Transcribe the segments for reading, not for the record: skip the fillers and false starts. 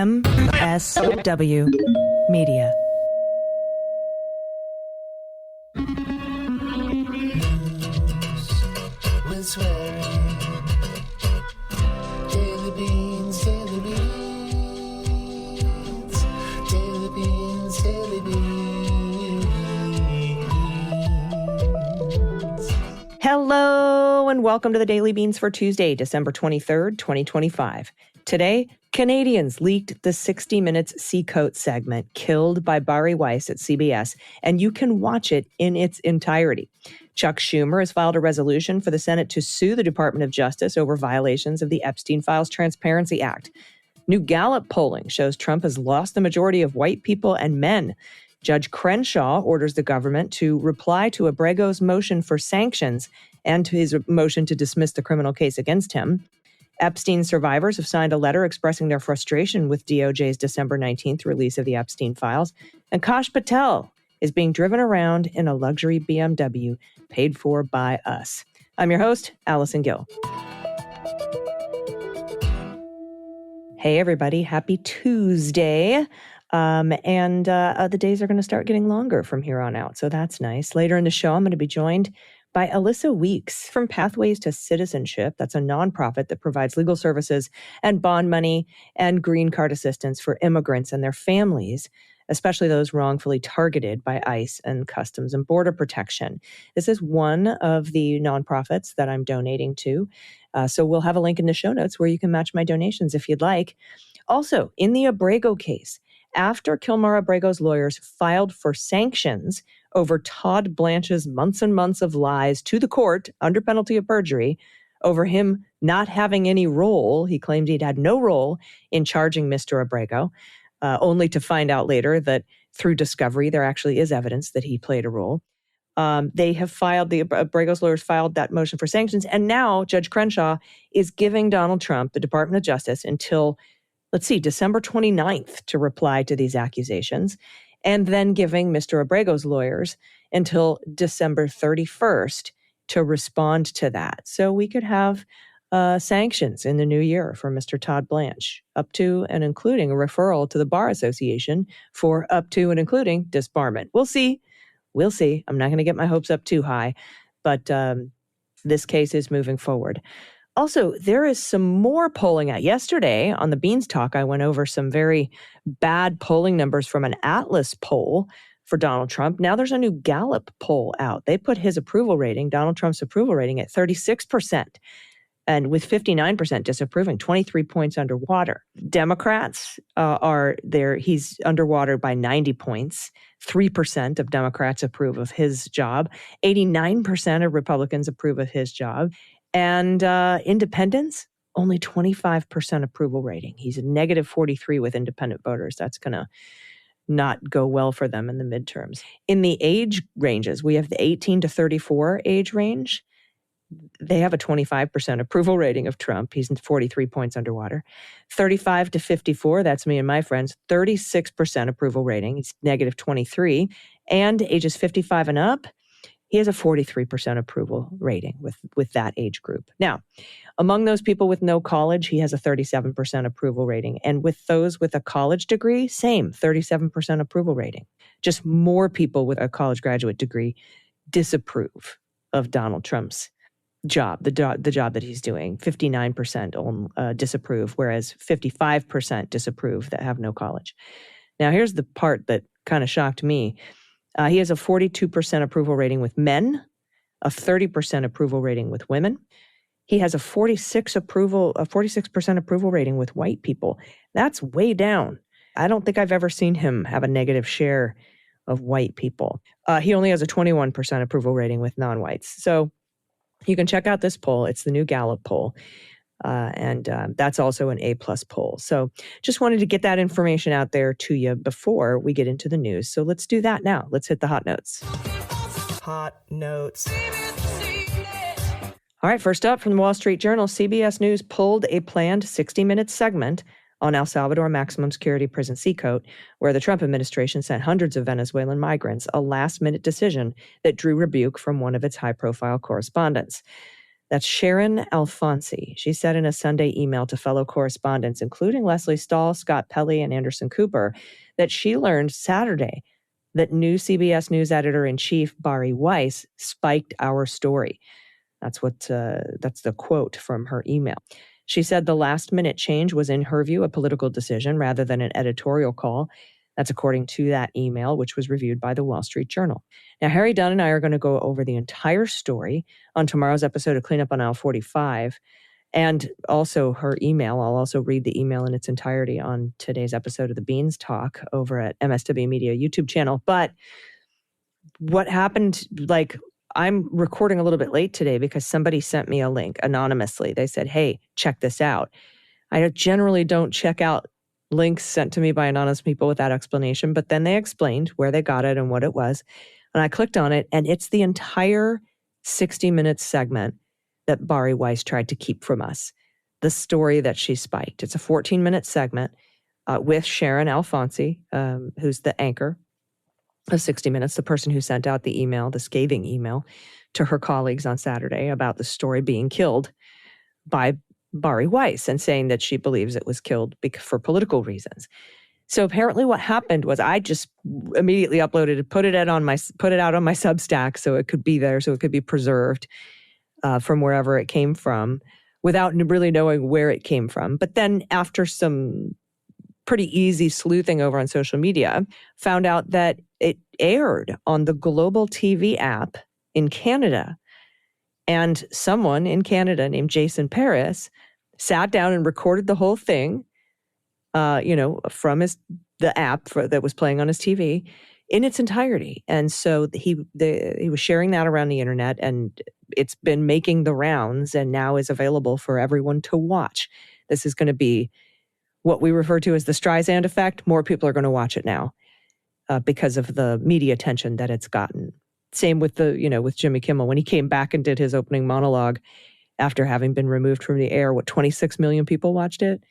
MSW Media. With swearing. Daily beans, daily beans. Daily beans, daily beans. Hello and welcome to the Daily Beans for Tuesday, December 23rd, 2025. Today, Canadians leaked the 60 Minutes CECOT segment killed by Bari Weiss at CBS, and you can watch it in its entirety. Chuck Schumer has filed a resolution for the Senate to sue the Department of Justice over violations of the Epstein Files Transparency Act. New Gallup polling shows Trump has lost the majority of white people and men. Judge Crenshaw orders the government to reply to Abrego's motion for sanctions and to his motion to dismiss the criminal case against him. Epstein survivors have signed a letter expressing their frustration with DOJ's December 19th release of the Epstein Files. And Kash Patel is being driven around in a luxury BMW paid for by us. I'm your host, Allison Gill. Hey, everybody. Happy Tuesday. The days are going to start getting longer from here on out, so that's nice. Later in the show, I'm going to be joined by Alyssa Weeks from Pathways to Citizenship. That's a nonprofit that provides legal services and bond money and green card assistance for immigrants and their families, especially those wrongfully targeted by ICE and Customs and Border Protection. This is one of the nonprofits that I'm donating to. So we'll have a link in the show notes where you can match my donations if you'd like. Also, in the Abrego case, after Kilmer Abrego's lawyers filed for sanctions over Todd Blanche's months and months of lies to the court under penalty of perjury over him not having any role, he claimed he'd had no role in charging Mr. Abrego, only to find out later that through discovery there actually is evidence that he played a role. They have filed, the Abrego's lawyers filed that motion for sanctions, and now Judge Crenshaw is giving Donald Trump, the Department of Justice, until December 29th to reply to these accusations, and then giving Mr. Abrego's lawyers until December 31st to respond to that. So we could have sanctions in the new year for Mr. Todd Blanche, up to and including a referral to the Bar Association for up to and including disbarment. We'll see. We'll see. I'm not going to get my hopes up too high, but this case is moving forward. Also, there is some more polling out. Yesterday on the Beans Talk, I went over some very bad polling numbers from an Atlas poll for Donald Trump. Now there's a new Gallup poll out. They put his approval rating, Donald Trump's approval rating, at 36%, and with 59% disapproving, 23 points underwater. Democrats are there. He's underwater by 90 points. 3% of Democrats approve of his job. 89% of Republicans approve of his job. And independents, only 25% approval rating. He's a negative 43 with independent voters. That's going to not go well for them in the midterms. In the age ranges, we have the 18 to 34 age range. They have a 25% approval rating of Trump. He's 43 points underwater. 35 to 54, that's me and my friends, 36% approval rating. He's negative 23. And ages 55 and up, he has a 43% approval rating with that age group. Now, among those people with no college, he has a 37% approval rating. And with those with a college degree, same, 37% approval rating. Just more people with a college graduate degree disapprove of Donald Trump's job, the job that he's doing. 59% disapprove, whereas 55% disapprove that have no college. Now, here's the part that kind of shocked me. He has a 42% approval rating with men, a 30% approval rating with women. He has a 46% approval rating with white people. That's way down. I don't think I've ever seen him have a negative share of white people. He only has a 21% approval rating with non-whites. So you can check out this poll. It's the new Gallup poll. And that's also an A+ poll. So just wanted to get that information out there to you before we get into the news. So let's do that now. Let's hit the hot notes. Hot notes. All right, first up from the Wall Street Journal, CBS News pulled a planned 60 Minutes segment on El Salvador maximum security prison CECOT, where the Trump administration sent hundreds of Venezuelan migrants, a last-minute decision that drew rebuke from one of its high-profile correspondents. That's Sharon Alfonsi. She said in a Sunday email to fellow correspondents, including Leslie Stahl, Scott Pelley, and Anderson Cooper, that she learned Saturday that new CBS News editor-in-chief Bari Weiss spiked our story. That's the quote from her email. She said the last-minute change was, in her view, a political decision rather than an editorial call. That's according to that email, which was reviewed by the Wall Street Journal. Now, Harry Dunn and I are going to go over the entire story on tomorrow's episode of Cleanup on Aisle 45, and also her email. I'll also read the email in its entirety on today's episode of the Beans Talk over at MSW Media YouTube channel. But what happened, I'm recording a little bit late today because somebody sent me a link anonymously. They said, hey, check this out. I generally don't check out links sent to me by anonymous people without explanation, but then they explained where they got it and what it was. And I clicked on it, and it's the entire 60-minute segment that Bari Weiss tried to keep from us, the story that she spiked. It's a 14-minute segment with Sharon Alfonsi, who's the anchor of 60 Minutes, the person who sent out the email, the scathing email, to her colleagues on Saturday about the story being killed by Bari Weiss and saying that she believes it was killed for political reasons. So apparently what happened was I just immediately uploaded it, put it out on my Substack so it could be there, so it could be preserved from wherever it came from without really knowing where it came from. But then after some pretty easy sleuthing over on social media, found out that it aired on the Global TV app in Canada. And someone in Canada named Jason Paris sat down and recorded the whole thing, from the app that was playing on his TV in its entirety. And so he was sharing that around the internet, and it's been making the rounds and now is available for everyone to watch. This is going to be what we refer to as the Streisand effect. More people are going to watch it now because of the media attention that it's gotten. Same with with Jimmy Kimmel. When he came back and did his opening monologue after having been removed from the air, 26 million people watched it?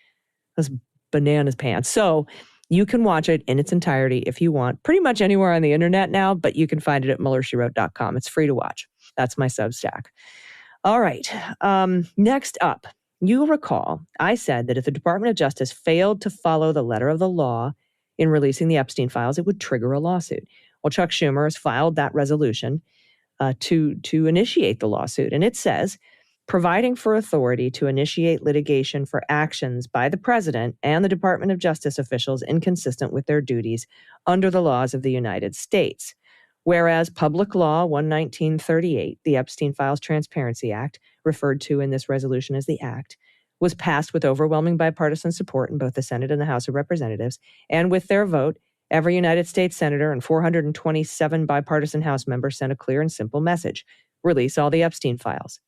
That's bananas pants. So you can watch it in its entirety if you want, pretty much anywhere on the internet now, but you can find it at MullerSheWrote.com. It's free to watch. That's my Substack. All right. Next up, you'll recall I said that if the Department of Justice failed to follow the letter of the law in releasing the Epstein files, it would trigger a lawsuit. Well, Chuck Schumer has filed that resolution to initiate the lawsuit. And it says, providing for authority to initiate litigation for actions by the president and the Department of Justice officials inconsistent with their duties under the laws of the United States. Whereas Public Law 11938, the Epstein Files Transparency Act, referred to in this resolution as the Act, was passed with overwhelming bipartisan support in both the Senate and the House of Representatives, and with their vote, every United States senator and 427 bipartisan House members sent a clear and simple message: release all the Epstein files.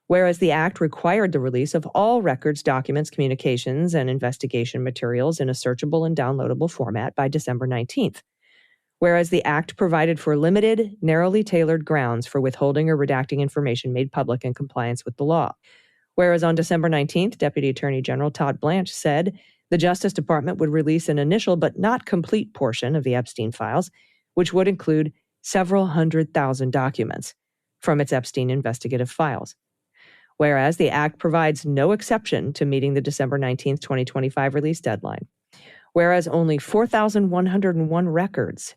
Whereas the Act required the release of all records, documents, communications, and investigation materials in a searchable and downloadable format by December 19th. Whereas the Act provided for limited, narrowly tailored grounds for withholding or redacting information made public in compliance with the law. Whereas on December 19th, Deputy Attorney General Todd Blanche said the Justice Department would release an initial but not complete portion of the Epstein files, which would include several 100,000 documents from its Epstein investigative files. Whereas the Act provides no exception to meeting the December 19th, 2025 release deadline. Whereas only 4,101 records,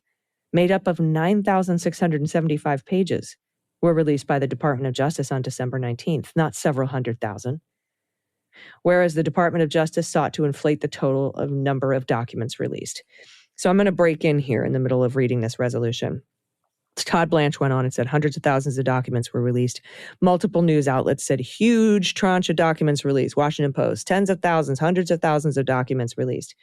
made up of 9,675 pages, were released by the Department of Justice on December 19th, not several 100,000. Whereas the Department of Justice sought to inflate the total of number of documents released. So I'm going to break in here in the middle of reading this resolution. Todd Blanche went on and said hundreds of thousands of documents were released. Multiple news outlets said huge tranche of documents released. Washington Post, tens of thousands, hundreds of thousands of documents released.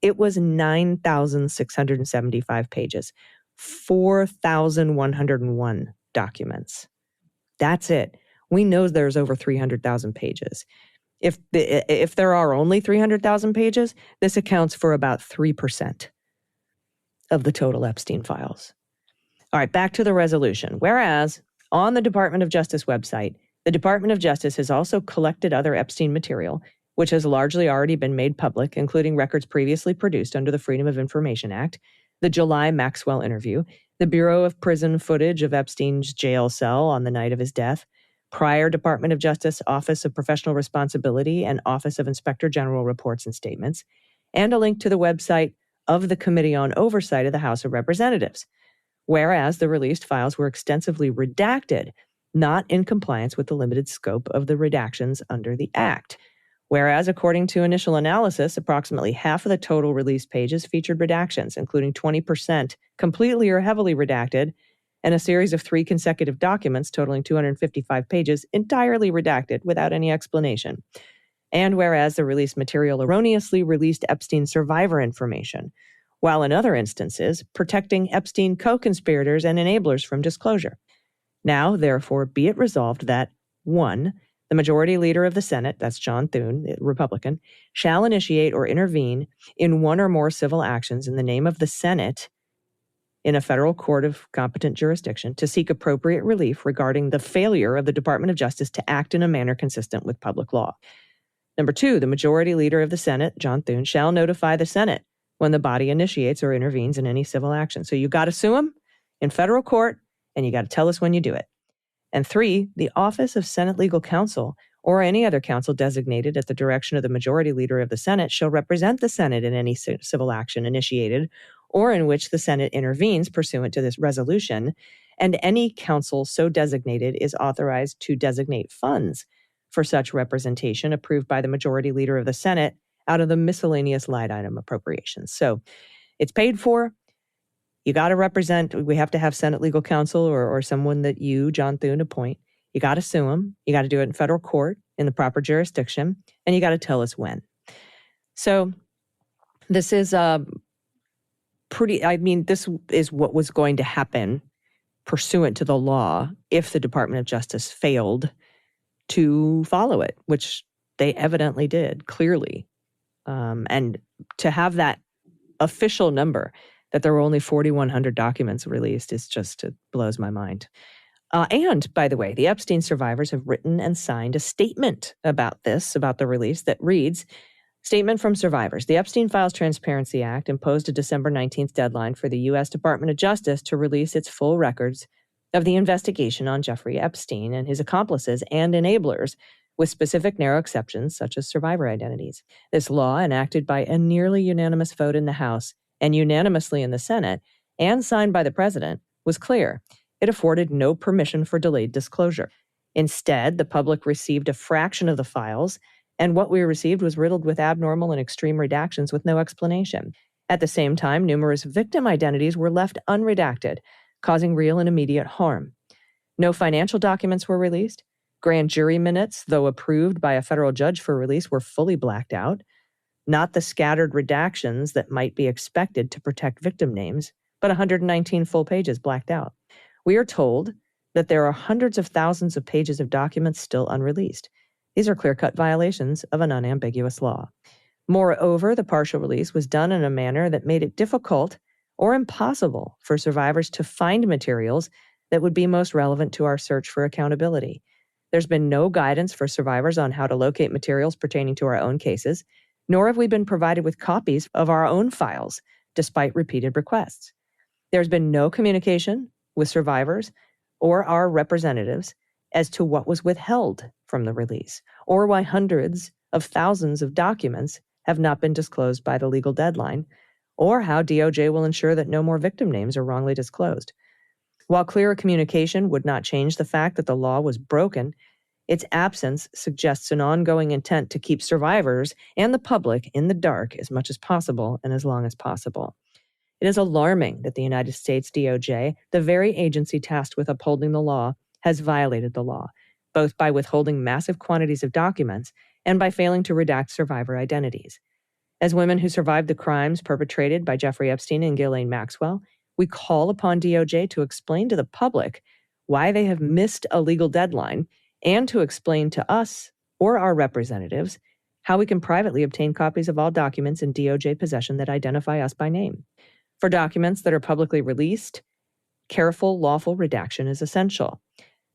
It was 9,675 pages, 4,101 documents. That's it. We know there's over 300,000 pages. If there are only 300,000 pages, this accounts for about 3% of the total Epstein files. All right, back to the resolution. Whereas on the Department of Justice website, the Department of Justice has also collected other Epstein material, which has largely already been made public, including records previously produced under the Freedom of Information Act, the July Maxwell interview, the Bureau of Prison footage of Epstein's jail cell on the night of his death, prior Department of Justice Office of Professional Responsibility and Office of Inspector General reports and statements, and a link to the website of the Committee on Oversight of the House of Representatives. Whereas the released files were extensively redacted, not in compliance with the limited scope of the redactions under the Act. Whereas, according to initial analysis, approximately half of the total released pages featured redactions, including 20% completely or heavily redacted, and a series of 3 consecutive documents totaling 255 pages entirely redacted without any explanation. And whereas the released material erroneously released Epstein survivor information, while in other instances, protecting Epstein co-conspirators and enablers from disclosure. Now, therefore, be it resolved that 1. The majority leader of the Senate, that's John Thune, the Republican, shall initiate or intervene in one or more civil actions in the name of the Senate in a federal court of competent jurisdiction to seek appropriate relief regarding the failure of the Department of Justice to act in a manner consistent with public law. Number 2, the majority leader of the Senate, John Thune, shall notify the Senate when the body initiates or intervenes in any civil action. So you got to sue him in federal court, and you got to tell us when you do it. And 3, the Office of Senate Legal Counsel or any other counsel designated at the direction of the majority leader of the Senate shall represent the Senate in any civil action initiated or in which the Senate intervenes pursuant to this resolution, and any counsel so designated is authorized to designate funds for such representation approved by the majority leader of the Senate out of the miscellaneous line item appropriations. So it's paid for. You got to represent, we have to have Senate legal counsel or someone that you, John Thune, appoint. You got to sue him. You got to do it in federal court in the proper jurisdiction, and you got to tell us when. So this is this is what was going to happen pursuant to the law if the Department of Justice failed to follow it, which they evidently did, clearly. And to have that official number, that there were only 4,100 documents released, is just, it blows my mind. And, by the way, the Epstein survivors have written and signed a statement about this, about the release, that reads, Statement from survivors. The Epstein Files Transparency Act imposed a December 19th deadline for the U.S. Department of Justice to release its full records of the investigation on Jeffrey Epstein and his accomplices and enablers, with specific narrow exceptions such as survivor identities. This law, enacted by a nearly unanimous vote in the House and unanimously in the Senate, and signed by the President, was clear. It afforded no permission for delayed disclosure. Instead, the public received a fraction of the files, and what we received was riddled with abnormal and extreme redactions with no explanation. At the same time, numerous victim identities were left unredacted, causing real and immediate harm. No financial documents were released. Grand jury minutes, though approved by a federal judge for release, were fully blacked out. Not the scattered redactions that might be expected to protect victim names, but 119 full pages blacked out. We are told that there are hundreds of thousands of pages of documents still unreleased. These are clear-cut violations of an unambiguous law. Moreover, the partial release was done in a manner that made it difficult or impossible for survivors to find materials that would be most relevant to our search for accountability. There's been no guidance for survivors on how to locate materials pertaining to our own cases, nor have we been provided with copies of our own files, despite repeated requests. There's been no communication with survivors or our representatives as to what was withheld from the release, or why hundreds of thousands of documents have not been disclosed by the legal deadline, or how DOJ will ensure that no more victim names are wrongly disclosed. While clearer communication would not change the fact that the law was broken, its absence suggests an ongoing intent to keep survivors and the public in the dark as much as possible and as long as possible. It is alarming that the United States DOJ, the very agency tasked with upholding the law, has violated the law, both by withholding massive quantities of documents and by failing to redact survivor identities. As women who survived the crimes perpetrated by Jeffrey Epstein and Ghislaine Maxwell, we call upon DOJ to explain to the public why they have missed a legal deadline and to explain to us or our representatives how we can privately obtain copies of all documents in DOJ possession that identify us by name. For documents that are publicly released, careful, lawful redaction is essential.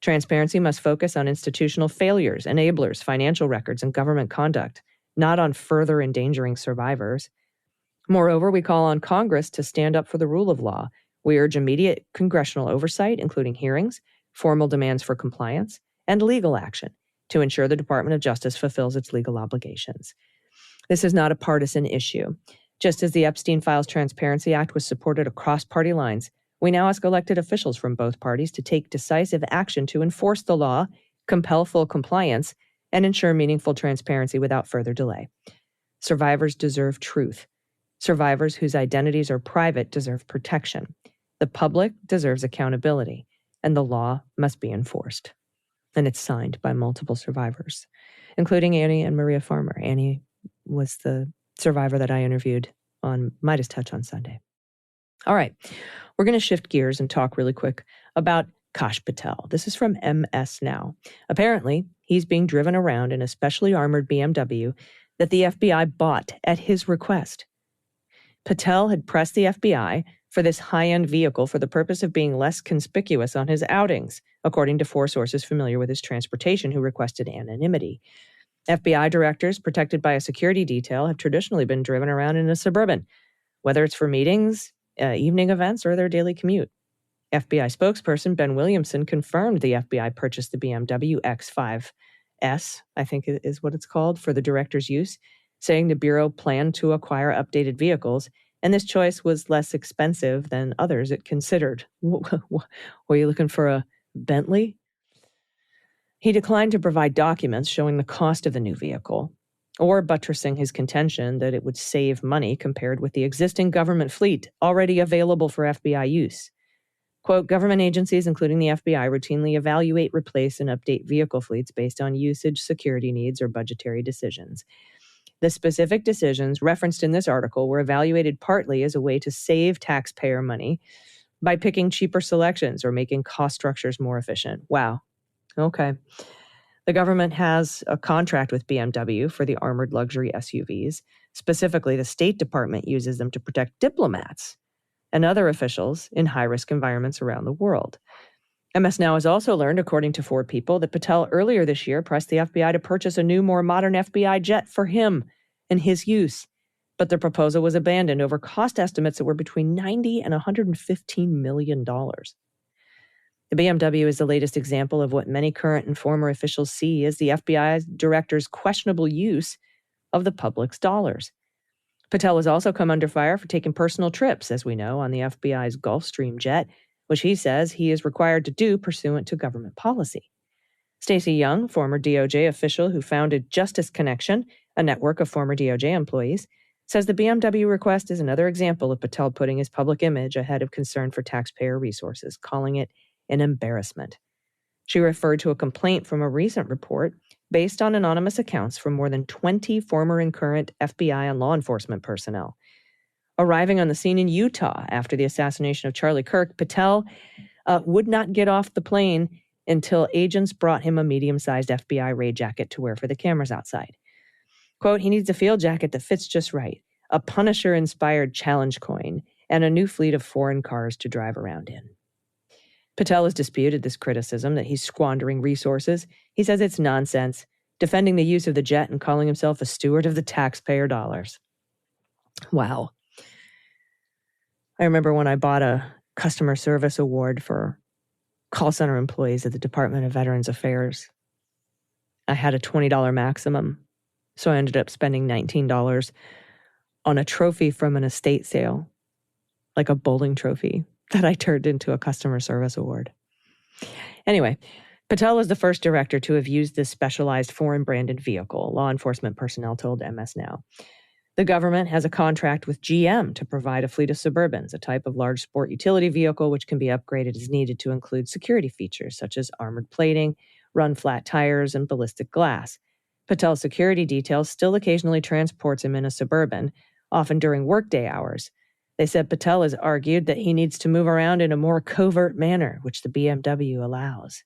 Transparency must focus on institutional failures, enablers, financial records, and government conduct, not on further endangering survivors. Moreover, we call on Congress to stand up for the rule of law. We urge immediate congressional oversight, including hearings, formal demands for compliance, and legal action to ensure the Department of Justice fulfills its legal obligations. This is not a partisan issue. Just as the Epstein Files Transparency Act was supported across party lines, we now ask elected officials from both parties to take decisive action to enforce the law, compel full compliance, and ensure meaningful transparency without further delay. Survivors deserve truth. Survivors whose identities are private deserve protection. The public deserves accountability, and the law must be enforced. And it's signed by multiple survivors, including Annie and Maria Farmer. Annie was the survivor that I interviewed on Midas Touch on Sunday. All right, we're going to shift gears and talk really quick about Kash Patel. This is from MS Now. Apparently, he's being driven around in a specially armored BMW that the FBI bought at his request. Patel had pressed the FBI for this high-end vehicle for the purpose of being less conspicuous on his outings, according to 4 sources familiar with his transportation who requested anonymity. FBI directors, protected by a security detail, have traditionally been driven around in a Suburban, whether it's for meetings, evening events, or their daily commute. FBI spokesperson Ben Williamson confirmed the FBI purchased the BMW X5S, I think is what it's called, for the director's use, saying the Bureau planned to acquire updated vehicles, and this choice was less expensive than others it considered. Were you looking for a Bentley? He declined to provide documents showing the cost of the new vehicle, or buttressing his contention that it would save money compared with the existing government fleet already available for FBI use. Quote, government agencies, including the FBI, routinely evaluate, replace, and update vehicle fleets based on usage, security needs, or budgetary decisions. The specific decisions referenced in this article were evaluated partly as a way to save taxpayer money by picking cheaper selections or making cost structures more efficient. Wow. Okay. The government has a contract with BMW for the armored luxury SUVs. Specifically, the State Department uses them to protect diplomats and other officials in high-risk environments around the world. MS Now has also learned, according to 4 people, that Patel earlier this year pressed the FBI to purchase a new, more modern FBI jet for him and his use. But the proposal was abandoned over cost estimates that were between $90 and $115 million. The BMW is the latest example of what many current and former officials see as the FBI director's questionable use of the public's dollars. Patel has also come under fire for taking personal trips, as we know, on the FBI's Gulfstream jet, which he says he is required to do pursuant to government policy. Stacey Young, former DOJ official who founded Justice Connection, a network of former DOJ employees, says the BMW request is another example of Patel putting his public image ahead of concern for taxpayer resources, calling it an embarrassment. She referred to a complaint from a recent report based on anonymous accounts from more than 20 former and current FBI and law enforcement personnel. Arriving on the scene in Utah after the assassination of Charlie Kirk, Patel would not get off the plane until agents brought him a medium-sized FBI raid jacket to wear for the cameras outside. Quote, he needs a field jacket that fits just right, a Punisher-inspired challenge coin, and a new fleet of foreign cars to drive around in. Patel has disputed this criticism that he's squandering resources. He says it's nonsense, defending the use of the jet and calling himself a steward of the taxpayer dollars. Wow. I remember when I bought a customer service award for call center employees at the Department of Veterans Affairs. I had a $20 maximum, so I ended up spending $19 on a trophy from an estate sale, like a bowling trophy, that I turned into a customer service award. Anyway, Patel was the first director to have used this specialized foreign branded vehicle, law enforcement personnel told MS Now. The government has a contract with GM to provide a fleet of Suburbans, a type of large sport utility vehicle which can be upgraded as needed to include security features such as armored plating, run-flat tires, and ballistic glass. Patel's security detail still occasionally transports him in a Suburban, often during workday hours. They said Patel has argued that he needs to move around in a more covert manner, which the BMW allows.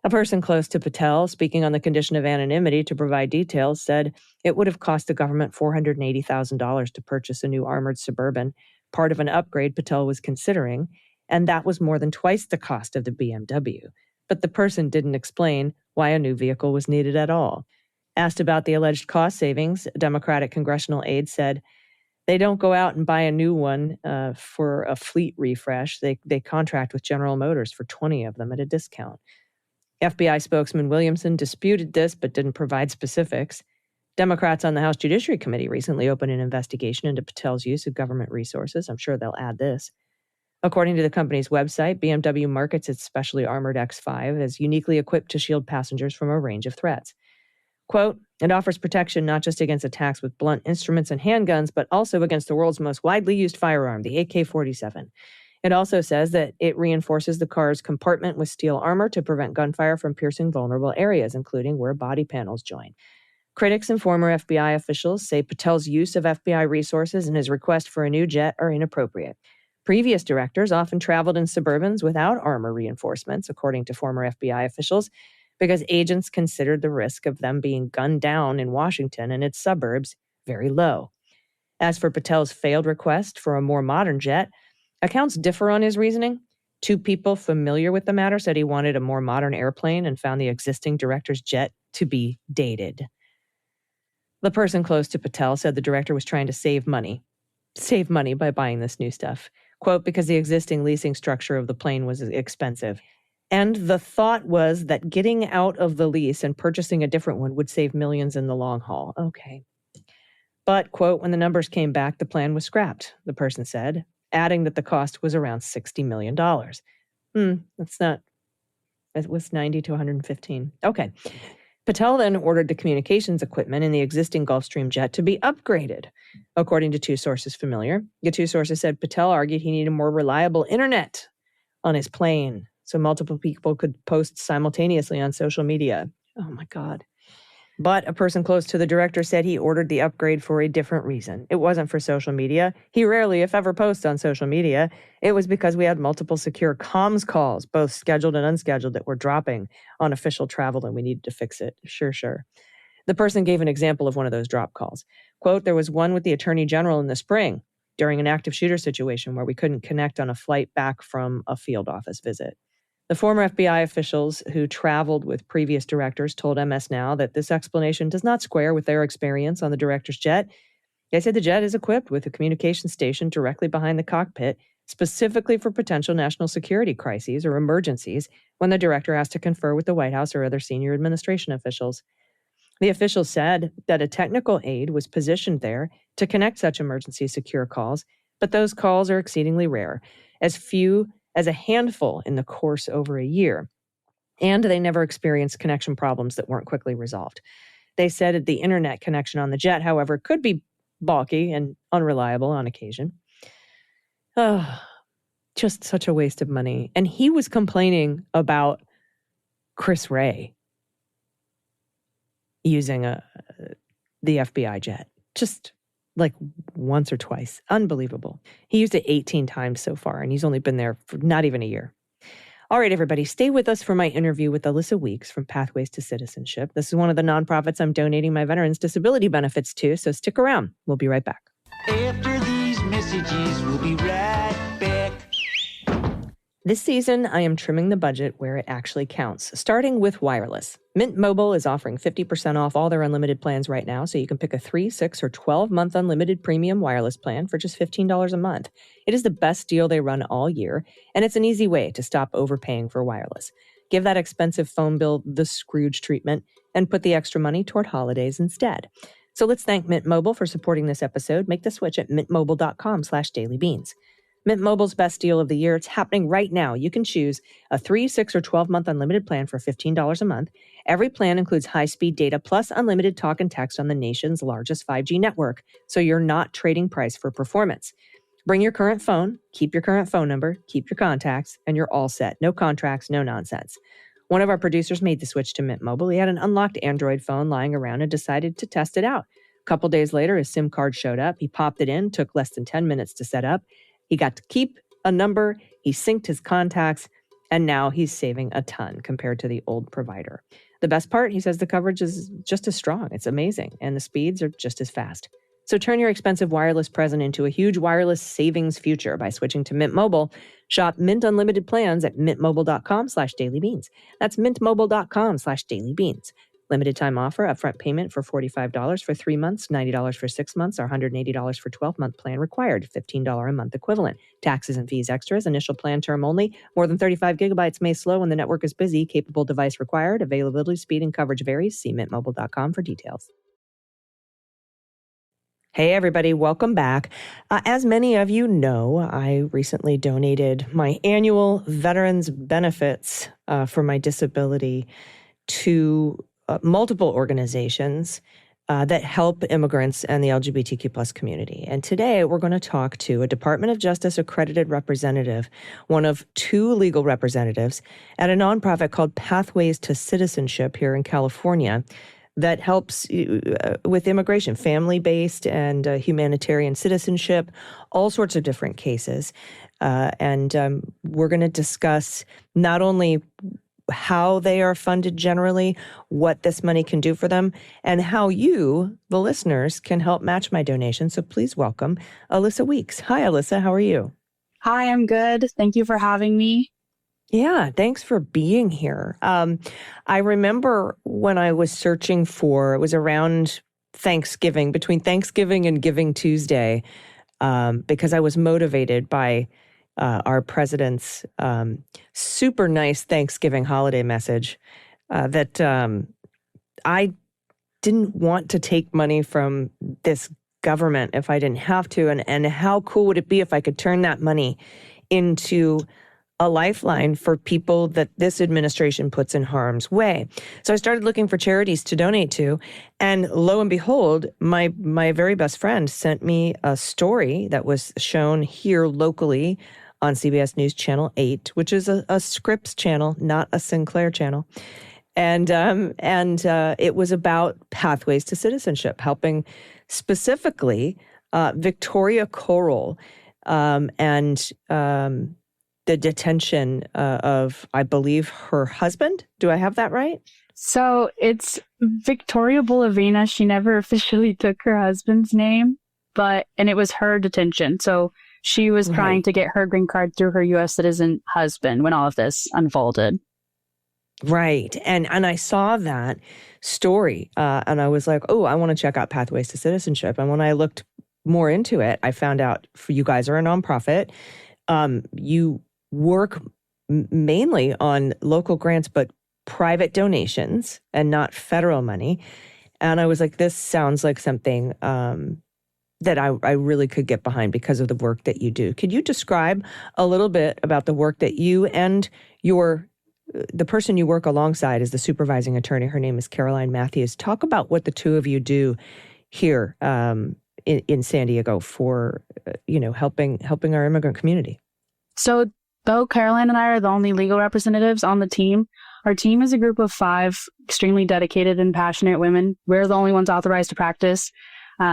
A person close to Patel, speaking on the condition of anonymity to provide details, said it would have cost the government $480,000 to purchase a new armored Suburban, part of an upgrade Patel was considering, and that was more than twice the cost of the BMW. But the person didn't explain why a new vehicle was needed at all. Asked about the alleged cost savings, a Democratic congressional aide said, they don't go out and buy a new one for a fleet refresh. They contract with General Motors for 20 of them at a discount. FBI spokesman Williamson disputed this but didn't provide specifics. Democrats on the House Judiciary Committee recently opened an investigation into Patel's use of government resources. I'm sure they'll add this. According to the company's website, BMW markets its specially armored X5 as uniquely equipped to shield passengers from a range of threats. Quote, it offers protection not just against attacks with blunt instruments and handguns, but also against the world's most widely used firearm, the AK-47. It also says that it reinforces the car's compartment with steel armor to prevent gunfire from piercing vulnerable areas, including where body panels join. Critics and former FBI officials say Patel's use of FBI resources and his request for a new jet are inappropriate. Previous directors often traveled in Suburbans without armor reinforcements, according to former FBI officials, because agents considered the risk of them being gunned down in Washington and its suburbs very low. As for Patel's failed request for a more modern jet, accounts differ on his reasoning. Two people familiar with the matter said he wanted a more modern airplane and found the existing director's jet to be dated. The person close to Patel said the director was trying to save money by buying this new stuff. Quote, because the existing leasing structure of the plane was expensive. And the thought was that getting out of the lease and purchasing a different one would save millions in the long haul. Okay. But, quote, when the numbers came back, the plan was scrapped, the person said, adding that the cost was around $60 million. It was 90 to 115. Okay. Patel then ordered the communications equipment in the existing Gulfstream jet to be upgraded. According to two sources familiar, the two sources said Patel argued he needed more reliable internet on his plane so multiple people could post simultaneously on social media. Oh my God. But a person close to the director said he ordered the upgrade for a different reason. It wasn't for social media. He rarely, if ever, posts on social media. It was because we had multiple secure comms calls, both scheduled and unscheduled, that were dropping on official travel, and we needed to fix it. Sure. The person gave an example of one of those drop calls. Quote, there was one with the Attorney General in the spring during an active shooter situation where we couldn't connect on a flight back from a field office visit. The former FBI officials who traveled with previous directors told MS Now that this explanation does not square with their experience on the director's jet. They said the jet is equipped with a communication station directly behind the cockpit, specifically for potential national security crises or emergencies when the director has to confer with the White House or other senior administration officials. The officials said that a technical aid was positioned there to connect such emergency secure calls, but those calls are exceedingly rare, as few as a handful in the course over a year, and they never experienced connection problems that weren't quickly resolved. They said that the internet connection on the jet, however, could be bulky and unreliable on occasion. Just such a waste of money. And he was complaining about Chris Wray using the FBI jet. Just like once or twice. Unbelievable. He used it 18 times so far, and he's only been there for not even a year. All right, everybody, stay with us for my interview with Alyssa Weeks from Pathways to Citizenship. This is one of the nonprofits I'm donating my veterans' disability benefits to, so stick around. We'll be right back. After these messages, we'll be right back. This season, I am trimming the budget where it actually counts, starting with wireless. Mint Mobile is offering 50% off all their unlimited plans right now, so you can pick a 3, 6, or 12-month unlimited premium wireless plan for just $15 a month. It is the best deal they run all year, and it's an easy way to stop overpaying for wireless. Give that expensive phone bill the Scrooge treatment and put the extra money toward holidays instead. So let's thank Mint Mobile for supporting this episode. Make the switch at mintmobile.com/dailybeans. Mint Mobile's best deal of the year. It's happening right now. You can choose a 3, 6, or 12-month unlimited plan for $15 a month. Every plan includes high-speed data plus unlimited talk and text on the nation's largest 5G network, so you're not trading price for performance. Bring your current phone, keep your current phone number, keep your contacts, and you're all set. No contracts, no nonsense. One of our producers made the switch to Mint Mobile. He had an unlocked Android phone lying around and decided to test it out. A couple days later, his SIM card showed up. He popped it in, took less than 10 minutes to set up. He got to keep a number, he synced his contacts, and now he's saving a ton compared to the old provider. The best part, he says the coverage is just as strong. It's amazing, and the speeds are just as fast. So turn your expensive wireless present into a huge wireless savings future by switching to Mint Mobile. Shop Mint Unlimited plans at mintmobile.com/dailybeans. That's mintmobile.com/dailybeans. Limited time offer, upfront payment for $45 for 3 months, $90 for 6 months, or $180 for 12-month plan required, $15 a month equivalent. Taxes and fees extras, initial plan term only. More than 35 gigabytes may slow when the network is busy. Capable device required. Availability, speed, and coverage varies. See mintmobile.com for details. Hey, everybody. Welcome back. As many of you know, I recently donated my annual veterans benefits for my disability to multiple organizations that help immigrants and the LGBTQ plus community. And today we're going to talk to a Department of Justice accredited representative, one of two legal representatives at a nonprofit called Pathways to Citizenship here in California that helps with immigration, family-based and humanitarian citizenship, all sorts of different cases. And we're going to discuss not only how they are funded generally, what this money can do for them, and how you, the listeners, can help match my donation. So please welcome Alyssa Weeks. Hi, Alyssa. How are you? Hi, I'm good. Thank you for having me. Yeah, thanks for being here. I remember when I was searching for, it was around Thanksgiving, between Thanksgiving and Giving Tuesday, because I was motivated by our president's super nice Thanksgiving holiday message that I didn't want to take money from this government if I didn't have to. And how cool would it be if I could turn that money into a lifeline for people that this administration puts in harm's way. So I started looking for charities to donate to. And lo and behold, my very best friend sent me a story that was shown here locally on CBS News Channel 8, which is a Scripps channel, not a Sinclair channel. And it was about Pathways to Citizenship, helping specifically Victoria Coral and the detention of, I believe, her husband. Do I have that right? So it's Victoria Bolavina. She never officially took her husband's name, and it was her detention. So she was trying to get her green card through her U.S. citizen husband when all of this unfolded. Right. And I saw that story and I was like, oh, I want to check out Pathways to Citizenship. And when I looked more into it, I found out you guys are a nonprofit. You work mainly on local grants, but private donations and not federal money. And I was like, this sounds like something that I really could get behind because of the work that you do. Could you describe a little bit about the work that you and the person you work alongside is the supervising attorney. Her name is Caroline Matthews. Talk about what the two of you do here in San Diego for, helping our immigrant community. So though Caroline and I are the only legal representatives on the team, our team is a group of 5 extremely dedicated and passionate women. We're the only ones authorized to practice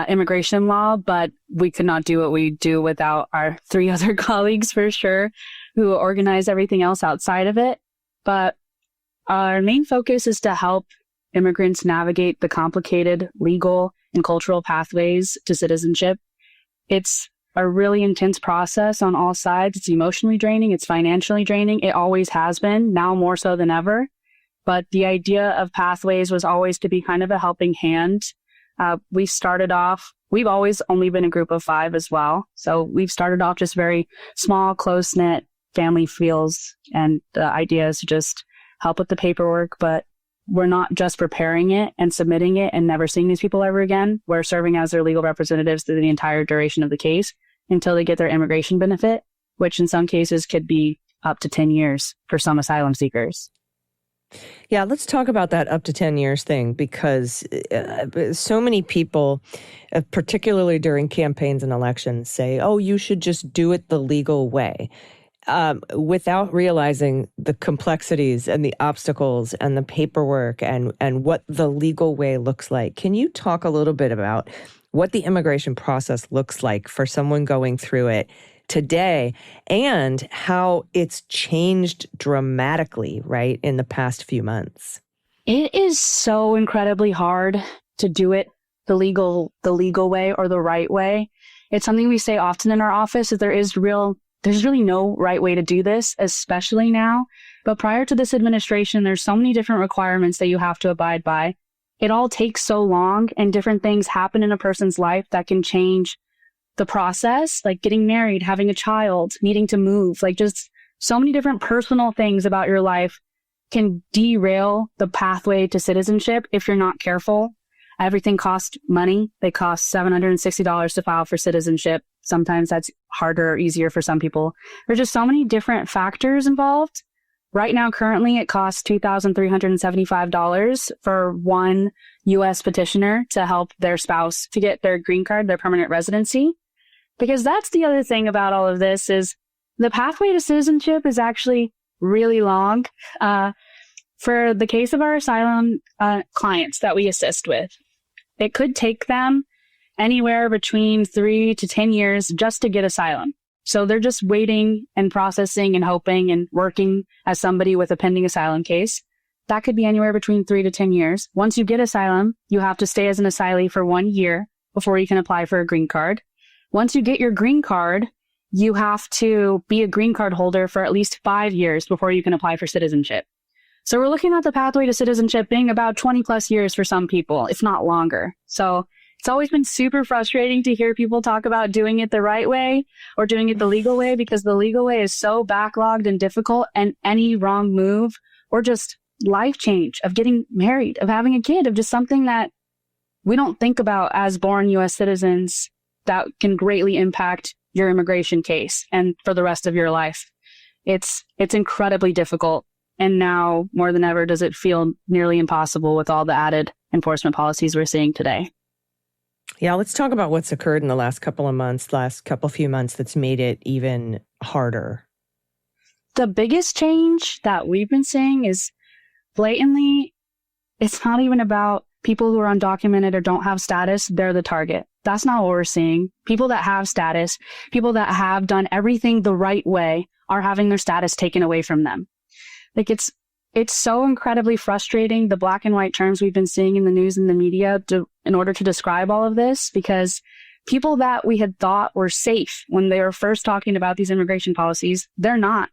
immigration law, but we could not do what we do without our 3 other colleagues for sure, who organize everything else outside of it. But our main focus is to help immigrants navigate the complicated legal and cultural pathways to citizenship. It's a really intense process on all sides. It's emotionally draining. It's financially draining. It always has been, now more so than ever. But the idea of Pathways was always to be kind of a helping hand. We've always only been a group of 5 as well. So we've started off just very small, close-knit family feels, and the idea is to just help with the paperwork, but we're not just preparing it and submitting it and never seeing these people ever again. We're serving as their legal representatives through the entire duration of the case until they get their immigration benefit, which in some cases could be up to 10 years for some asylum seekers. Yeah, let's talk about that up to 10 years thing, because so many people, particularly during campaigns and elections, say, oh, you should just do it the legal way. Without realizing the complexities and the obstacles and the paperwork and what the legal way looks like. Can you talk a little bit about what the immigration process looks like for someone going through it today and how it's changed dramatically, right, in the past few months? It is so incredibly hard to do it the legal way or the right way. It's something we say often in our office, that there's really no right way to do this, especially now. But prior to this administration, there's so many different requirements that you have to abide by. it all takes so long, and different things happen in a person's life that can change the process, like getting married, having a child, needing to move, like just so many different personal things about your life can derail the pathway to citizenship if you're not careful. Everything costs money. They cost $760 to file for citizenship. Sometimes that's harder or easier for some people. There's just so many different factors involved. Right now, currently, it costs $2,375 for one U.S. petitioner to help their spouse to get their green card, their permanent residency. Because that's the other thing about all of this is the pathway to citizenship is actually really long. For the case of our asylum clients that we assist with, it could take them anywhere between 3 to 10 years just to get asylum. So they're just waiting and processing and hoping and working as somebody with a pending asylum case. That could be anywhere between 3 to 10 years. Once you get asylum, you have to stay as an asylee for 1 year before you can apply for a green card. Once you get your green card, you have to be a green card holder for at least 5 years before you can apply for citizenship. So we're looking at the pathway to citizenship being about 20 plus years for some people, if not longer. So it's always been super frustrating to hear people talk about doing it the right way or doing it the legal way, because the legal way is so backlogged and difficult, and any wrong move or just life change of getting married, of having a kid, of just something that we don't think about as born U.S. citizens that can greatly impact your immigration case and for the rest of your life. It's incredibly difficult. And now more than ever does it feel nearly impossible with all the added enforcement policies we're seeing today. Yeah, let's talk about what's occurred in the last few months that's made it even harder. The biggest change that we've been seeing is blatantly, it's not even about people who are undocumented or don't have status, they're the target. That's not what we're seeing. People that have status, people that have done everything the right way are having their status taken away from them. Like it's so incredibly frustrating, the black and white terms we've been seeing in the news and the media in order to describe all of this, because people that we had thought were safe when they were first talking about these immigration policies, they're not.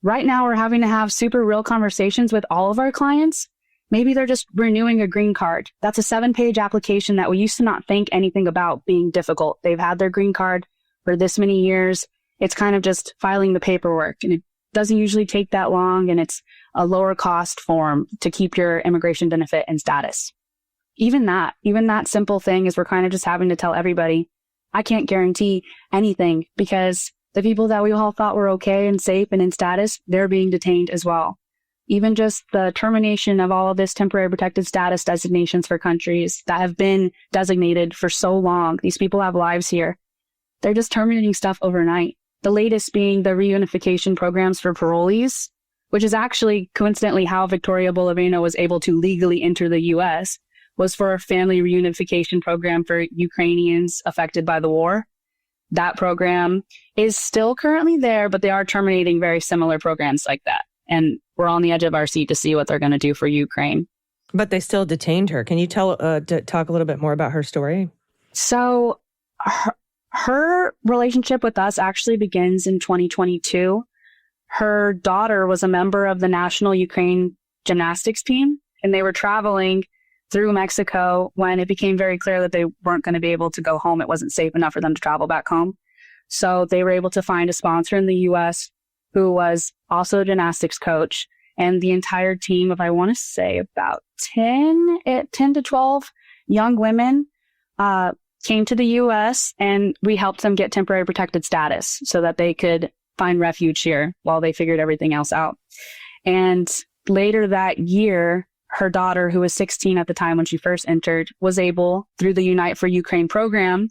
Right now, we're having to have super real conversations with all of our clients. Maybe they're just renewing a green card. That's a 7-page application that we used to not think anything about being difficult. They've had their green card for this many years. It's kind of just filing the paperwork, and it doesn't usually take that long, and it's a lower cost form to keep your immigration benefit and status. Even that simple thing is we're kind of just having to tell everybody, I can't guarantee anything, because the people that we all thought were okay and safe and in status, they're being detained as well. Even just the termination of all of this temporary protected status designations for countries that have been designated for so long. These people have lives here. They're just terminating stuff overnight. The latest being the reunification programs for parolees, which is actually coincidentally how Victoria Bolovino was able to legally enter the U.S., was for a family reunification program for Ukrainians affected by the war. That program is still currently there, but they are terminating very similar programs like that. And we're on the edge of our seat to see what they're going to do for Ukraine. But they still detained her. Can you talk a little bit more about her story? So her relationship with us actually begins in 2022. Her daughter was a member of the national Ukraine gymnastics team, and they were traveling through Mexico when it became very clear that they weren't going to be able to go home. It wasn't safe enough for them to travel back home. So they were able to find a sponsor in the U.S. who was also a gymnastics coach, and the entire team of, I want to say, about 10 to 12 young women came to the U.S., and we helped them get temporary protected status so that they could find refuge here while they figured everything else out. And later that year, her daughter, who was 16 at the time when she first entered, was able, through the Unite for Ukraine program,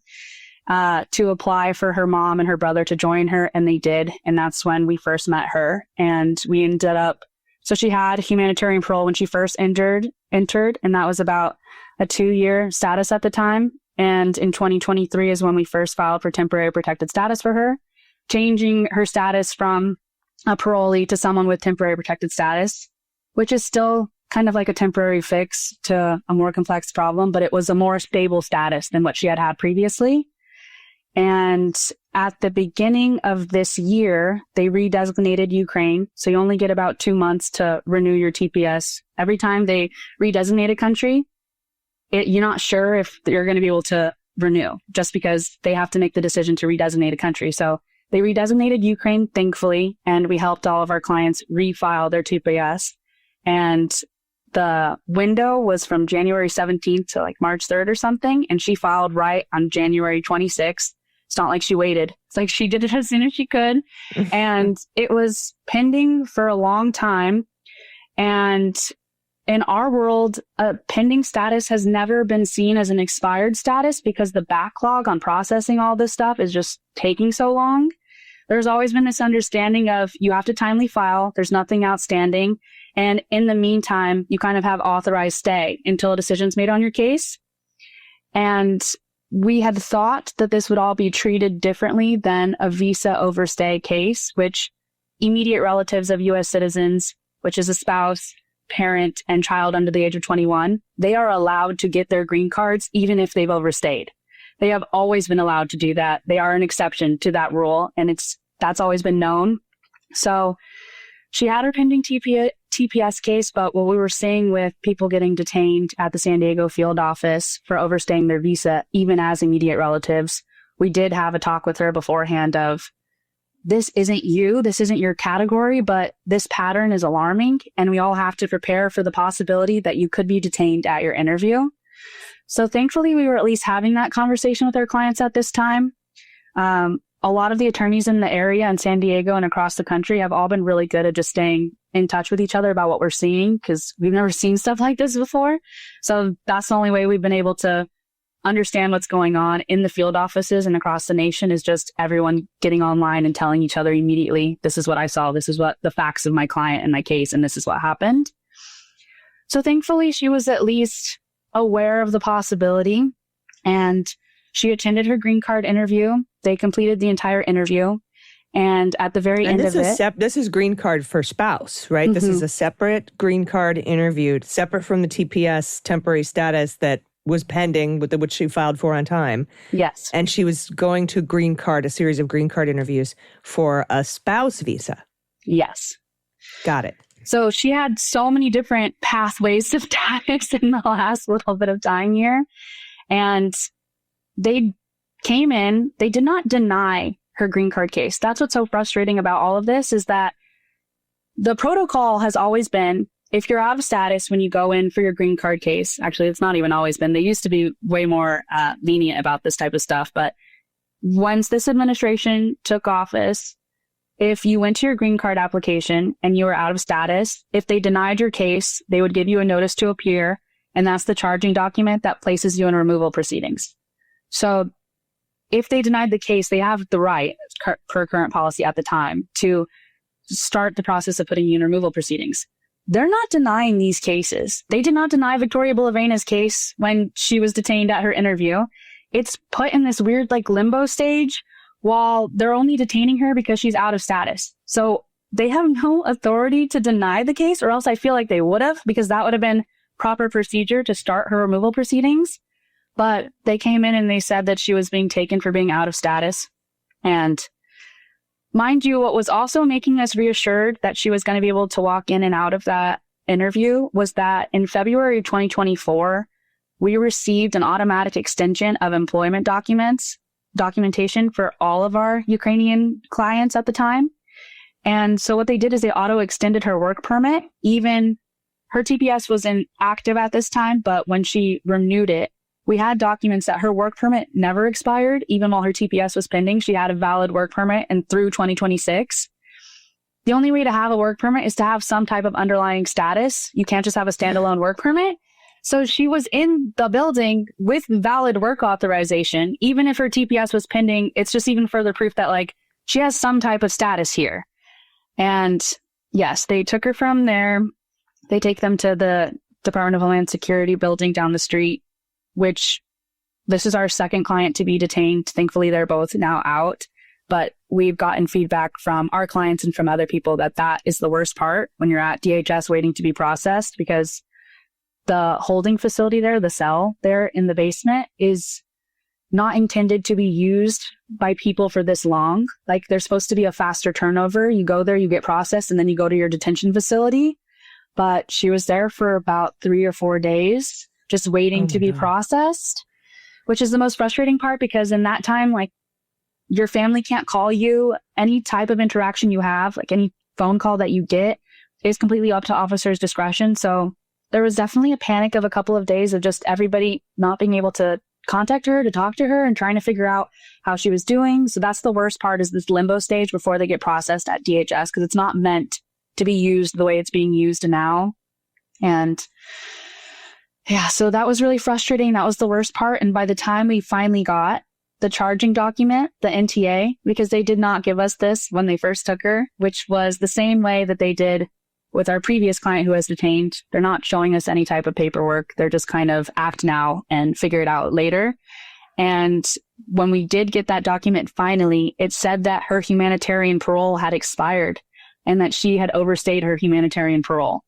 to apply for her mom and her brother to join her, and they did. And that's when we first met her. And we ended up, so she had humanitarian parole when she first entered, and that was about a 2-year status at the time. And in 2023 is when we first filed for temporary protected status for her, changing her status from a parolee to someone with temporary protected status, which is still kind of like a temporary fix to a more complex problem, but it was a more stable status than what she had had previously. And at the beginning of this year, they redesignated Ukraine. So you only get about 2 months to renew your TPS. Every time they redesignate a country, you're not sure if you're going to be able to renew just because they have to make the decision to redesignate a country. So they redesignated Ukraine, thankfully, and we helped all of our clients refile their TPS. And the window was from January 17th to like March 3rd or something. And she filed right on January 26th. It's not like she waited. It's like she did it as soon as she could. And it was pending for a long time. And in our world, a pending status has never been seen as an expired status because the backlog on processing all this stuff is just taking so long. There's always been this understanding of you have to timely file. There's nothing outstanding. And in the meantime, you kind of have authorized stay until a decision's made on your case. And we had thought that this would all be treated differently than a visa overstay case, which immediate relatives of U.S. citizens, which is a spouse, parent, and child under the age of 21, they are allowed to get their green cards even if they've overstayed. They have always been allowed to do that. They are an exception to that rule, and that's always been known. So she had her pending TPS case, but what we were seeing with people getting detained at the San Diego field office for overstaying their visa, even as immediate relatives, we did have a talk with her beforehand of, this isn't you, this isn't your category, but this pattern is alarming, and we all have to prepare for the possibility that you could be detained at your interview. So thankfully, we were at least having that conversation with our clients at this time. A lot of the attorneys in the area in San Diego and across the country have all been really good at just staying in touch with each other about what we're seeing because we've never seen stuff like this before. So that's the only way we've been able to understand what's going on in the field offices and across the nation is just everyone getting online and telling each other immediately, this is what I saw, this is what the facts of my client and my case, and this is what happened. So thankfully, she was at least aware of the possibility, and she attended her green card interview. They completed the entire interview, and at the very end of it... This is green card for spouse, right? Mm-hmm. This is a separate green card interviewed, separate from the TPS temporary status that was pending, with which she filed for on time. Yes. And she was going to a series of green card interviews for a spouse visa. Yes. Got it. So she had so many different pathways to status in the last little bit of time here. And they came in, they did not deny her green card case. That's what's so frustrating about all of this is that the protocol has always been, if you're out of status when you go in for your green card case, actually, it's not even always been. They used to be way more lenient about this type of stuff. But once this administration took office, if you went to your green card application and you were out of status, if they denied your case, they would give you a notice to appear. And that's the charging document that places you in removal proceedings. So if they denied the case, they have the right, per current policy at the time, to start the process of putting you in removal proceedings. They're not denying these cases. They did not deny Victoria Bolavena's case when she was detained at her interview. It's put in this weird limbo stage while they're only detaining her because she's out of status. So they have no authority to deny the case, or else I feel like they would have, because that would have been proper procedure to start her removal proceedings. But they came in and they said that she was being taken for being out of status. And mind you, what was also making us reassured that she was going to be able to walk in and out of that interview was that in February 2024, we received an automatic extension of employment documentation for all of our Ukrainian clients at the time. And so what they did is they auto-extended her work permit. Even her TPS was inactive at this time, but when she renewed it, we had documents that her work permit never expired. Even while her TPS was pending, she had a valid work permit and through 2026. The only way to have a work permit is to have some type of underlying status. You can't just have a standalone work permit. So she was in the building with valid work authorization. Even if her TPS was pending, it's just even further proof that she has some type of status here. And yes, they took her from there. They take them to the Department of Homeland Security building down the street, which this is our second client to be detained. Thankfully, they're both now out. But we've gotten feedback from our clients and from other people that is the worst part when you're at DHS waiting to be processed, because the holding facility there, the cell there in the basement, is not intended to be used by people for this long. There's supposed to be a faster turnover. You go there, you get processed, and then you go to your detention facility. But she was there for about 3 or 4 days just waiting Oh to my be God. processed, which is the most frustrating part because in that time, like your family can't call you. Any type of interaction you have, like any phone call that you get is completely up to officers' discretion. So there was definitely a panic of a couple of days of just everybody not being able to contact her, to talk to her and trying to figure out how she was doing. So that's the worst part is this limbo stage before they get processed at DHS because it's not meant to be used the way it's being used now. And yeah, so that was really frustrating. That was the worst part. And by the time we finally got the charging document, the NTA, because they did not give us this when they first took her, which was the same way that they did with our previous client who was detained. They're not showing us any type of paperwork. They're just kind of act now and figure it out later. And when we did get that document finally, it said that her humanitarian parole had expired and that she had overstayed her humanitarian parole.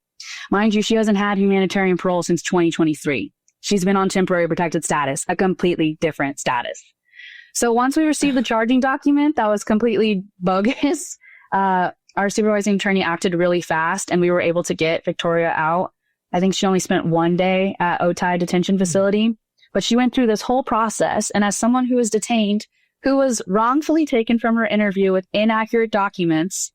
Mind you, she hasn't had humanitarian parole since 2023. She's been on temporary protected status, a completely different status. So once we received the charging document, that was completely bogus. Our supervising attorney acted really fast and we were able to get Victoria out. I think she only spent 1 day at Otay detention facility, but she went through this whole process. And as someone who was detained, who was wrongfully taken from her interview with inaccurate documents,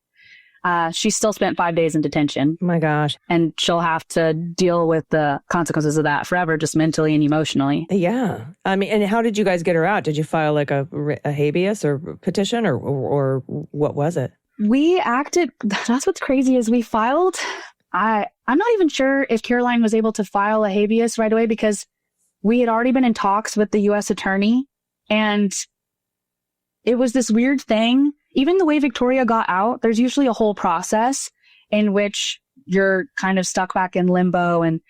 she still spent 5 days in detention. Oh my gosh. And she'll have to deal with the consequences of that forever, just mentally and emotionally. Yeah. I mean, and how did you guys get her out? Did you file like a habeas or petition or what was it? We acted, that's what's crazy is we filed, I'm not even sure if Caroline was able to file a habeas right away because we had already been in talks with the U.S. attorney and it was this weird thing. Even the way Victoria got out, there's usually a whole process in which you're kind of stuck back in limbo and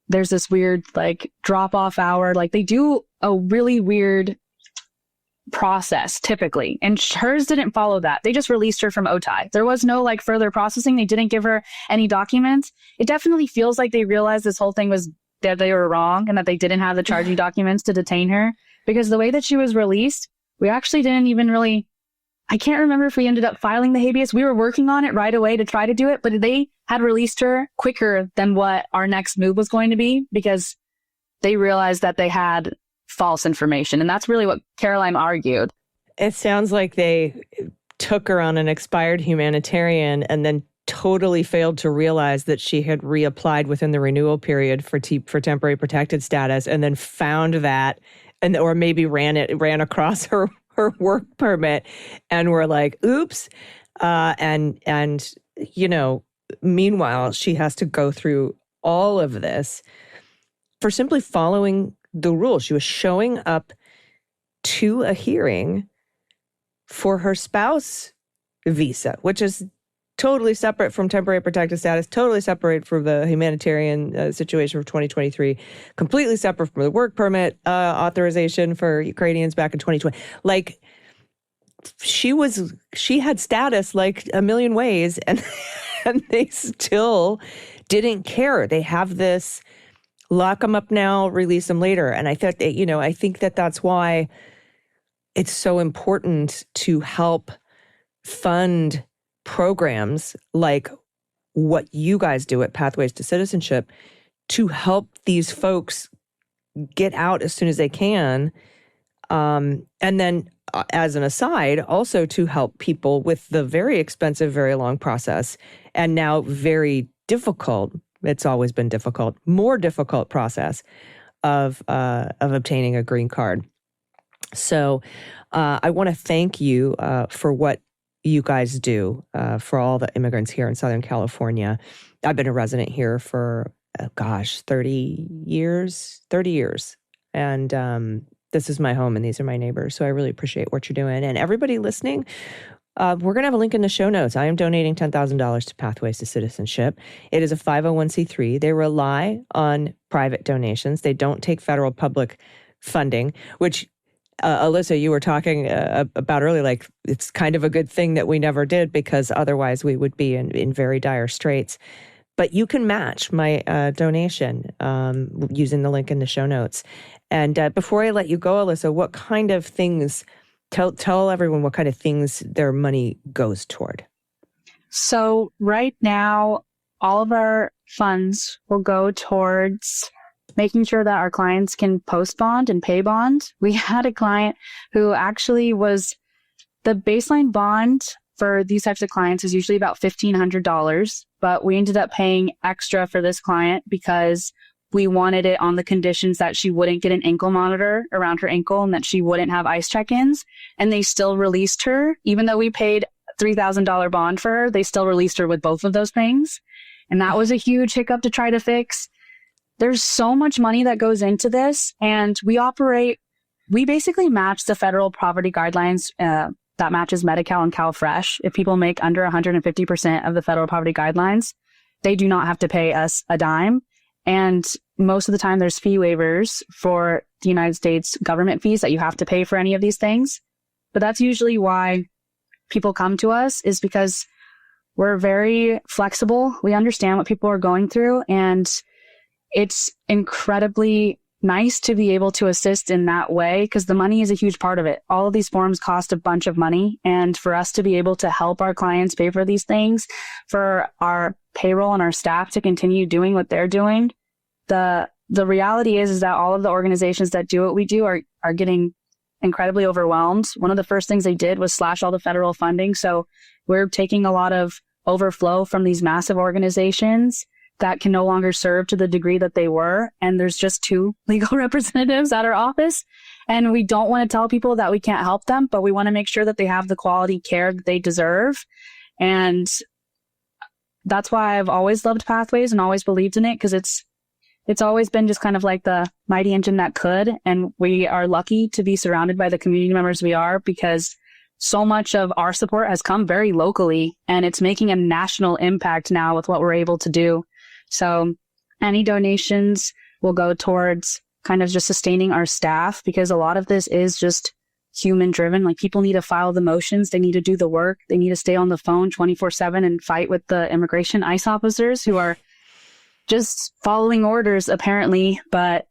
there's this weird like drop off hour. Like they do a really weird process typically. And hers didn't follow that. They just released her from Otay. There was no like further processing. They didn't give her any documents. It definitely feels like they realized this whole thing was that they were wrong and that they didn't have the charging documents to detain her because the way that she was released, we actually didn't even really, I can't remember if we ended up filing the habeas. We were working on it right away to try to do it, but they had released her quicker than what our next move was going to be because they realized that they had false information. And that's really what Caroline argued. It sounds like they took her on an expired humanitarian and then totally failed to realize that she had reapplied within the renewal period for temporary protected status and then found that and or maybe ran across her work permit and were like, oops. And you know, meanwhile, she has to go through all of this for simply following the rules. She was showing up to a hearing for her spouse visa, which is totally separate from temporary protected status, totally separate from the humanitarian situation for 2023, completely separate from the work permit authorization for Ukrainians back in 2020. Like she had status like a million ways and they still didn't care. They have this lock them up now, release them later. And I thought that, I think that that's why it's so important to help fund programs like what you guys do at Pathways to Citizenship to help these folks get out as soon as they can. And then as an aside, also to help people with the very expensive, very long process and now very difficult, it's always been difficult, more difficult process of obtaining a green card. So I want to thank you for what you guys do for all the immigrants here in Southern California. I've been a resident here for, 30 years. And this is my home and these are my neighbors. So I really appreciate what you're doing. And everybody listening, we're going to have a link in the show notes. I am donating $10,000 to Pathways to Citizenship. It is a 501c3. They rely on private donations. They don't take federal public funding, which Alyssa, you were talking about earlier, like it's kind of a good thing that we never did because otherwise we would be in very dire straits. But you can match my donation using the link in the show notes. And before I let you go, Alyssa, what kind of things, tell everyone what kind of things their money goes toward. So right now, all of our funds will go towards making sure that our clients can post bond and pay bond. We had a client who actually was the baseline bond for these types of clients is usually about $1,500, but we ended up paying extra for this client because we wanted it on the conditions that she wouldn't get an ankle monitor around her ankle and that she wouldn't have ICE check-ins. And they still released her, even though we paid $3,000 bond for her, they still released her with both of those things. And that was a huge hiccup to try to fix. There's so much money that goes into this, and we basically match the federal poverty guidelines that matches Medi-Cal and CalFresh. If people make under 150% of the federal poverty guidelines, they do not have to pay us a dime. And most of the time there's fee waivers for the United States government fees that you have to pay for any of these things. But that's usually why people come to us, is because we're very flexible. We understand what people are going through, and it's incredibly nice to be able to assist in that way, because the money is a huge part of it. All of these forms cost a bunch of money, and for us to be able to help our clients pay for these things, for our payroll and our staff to continue doing what they're doing, the reality is that all of the organizations that do what we do are getting incredibly overwhelmed. One of the first things they did was slash all the federal funding. So we're taking a lot of overflow from these massive organizations that can no longer serve to the degree that they were. And there's just 2 legal representatives at our office. And we don't want to tell people that we can't help them, but we want to make sure that they have the quality care that they deserve. And that's why I've always loved Pathways and always believed in it, because it's always been just kind of like the mighty engine that could. And we are lucky to be surrounded by the community members we are, because so much of our support has come very locally, and it's making a national impact now with what we're able to do. So any donations will go towards kind of just sustaining our staff, because a lot of this is just human driven. Like, people need to file the motions. They need to do the work. They need to stay on the phone 24/7 and fight with the immigration ICE officers who are just following orders, apparently. But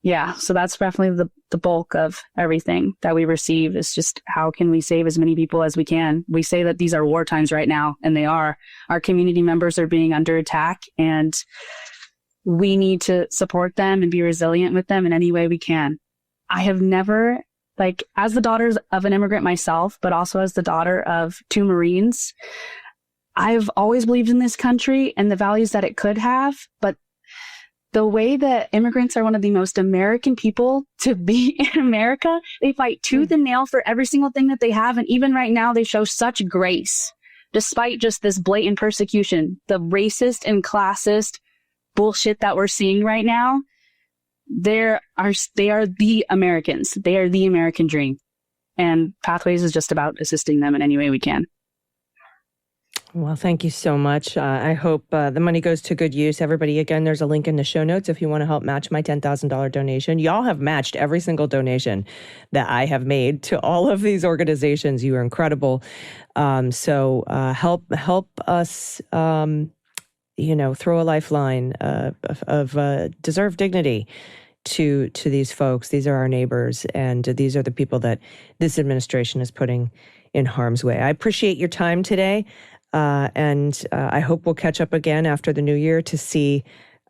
yeah, so that's definitely the bulk of everything that we receive, is just how can we save as many people as we can. We say that these are war times right now, and they are. Our community members are being under attack, and we need to support them and be resilient with them in any way we can. I have never, as the daughter of an immigrant myself, but also as the daughter of 2 Marines, I've always believed in this country and the values that it could have, but the way that immigrants are one of the most American people to be in America, they fight tooth and nail for every single thing that they have. And even right now, they show such grace, despite just this blatant persecution, the racist and classist bullshit that we're seeing right now. They are the Americans. They are the American dream. And Pathways is just about assisting them in any way we can. Well, thank you so much. I hope the money goes to good use. Everybody, again, there's a link in the show notes if you want to help match my $10,000 donation. Y'all have matched every single donation that I have made to all of these organizations. You are incredible. So help us, throw a lifeline of deserved dignity to these folks. These are our neighbors, and these are the people that this administration is putting in harm's way. I appreciate your time today. And I hope we'll catch up again after the new year to see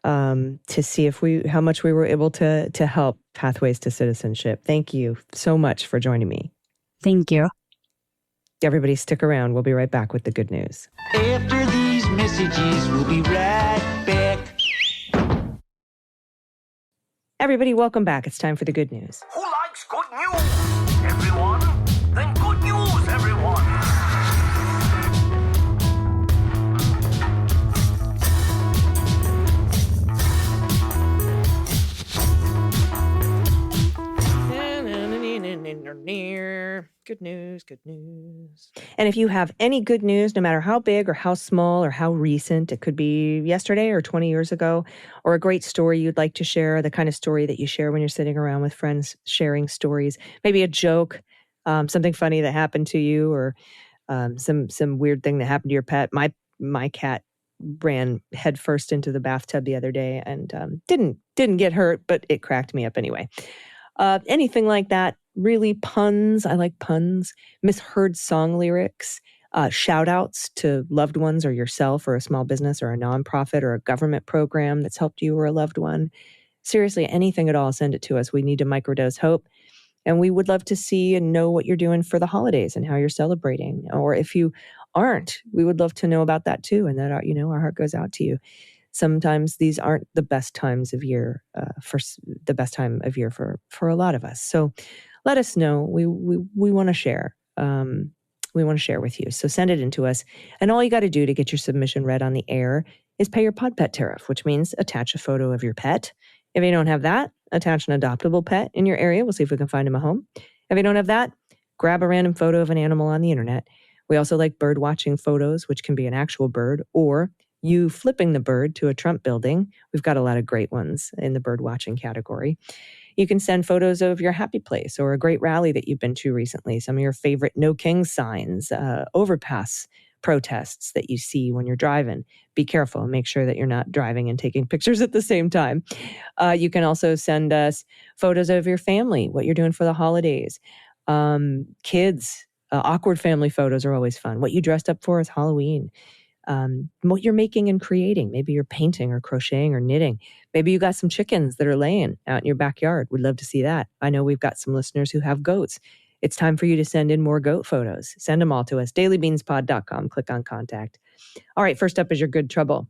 how much we were able to help Pathways to Citizenship. Thank you so much for joining me. Thank you. Everybody stick around. We'll be right back with the good news. After these messages, we'll be right back. Everybody, welcome back. It's time for the good news. Who likes good news? Everyone? Then good news, everyone. Good news, good news. And if you have any good news, no matter how big or how small or how recent, it could be yesterday or 20 years ago, or a great story you'd like to share, the kind of story that you share when you're sitting around with friends sharing stories, maybe a joke, something funny that happened to you, or some weird thing that happened to your pet. My cat ran headfirst into the bathtub the other day and didn't get hurt, but it cracked me up anyway. Anything like that. Really, puns. I like puns. Misheard song lyrics. Shout outs to loved ones or yourself or a small business or a nonprofit or a government program that's helped you or a loved one. Seriously, anything at all, send it to us. We need to microdose hope. And we would love to see and know what you're doing for the holidays and how you're celebrating. Or if you aren't, we would love to know about that too. And that, our heart goes out to you. Sometimes these aren't the best times of year the best time of year for a lot of us. So let us know. We want to share. We want to share with you. So send it in to us. And all you got to do to get your submission read on the air is pay your pod pet tariff, which means attach a photo of your pet. If you don't have that, attach an adoptable pet in your area. We'll see if we can find him a home. If you don't have that, grab a random photo of an animal on the internet. We also like bird watching photos, which can be an actual bird, or you flipping the bird to a Trump building. We've got a lot of great ones in the bird watching category. You can send photos of your happy place or a great rally that you've been to recently, some of your favorite No King signs, overpass protests that you see when you're driving. Be careful and make sure that you're not driving and taking pictures at the same time. You can also send us photos of your family, what you're doing for the holidays. Kids, awkward family photos are always fun. What you dressed up for is Halloween. What you're making and creating. Maybe you're painting or crocheting or knitting. Maybe you got some chickens that are laying out in your backyard. We'd love to see that. I know we've got some listeners who have goats. It's time for you to send in more goat photos. Send them all to us. dailybeanspod.com. Click on contact. All right, first up is your good trouble.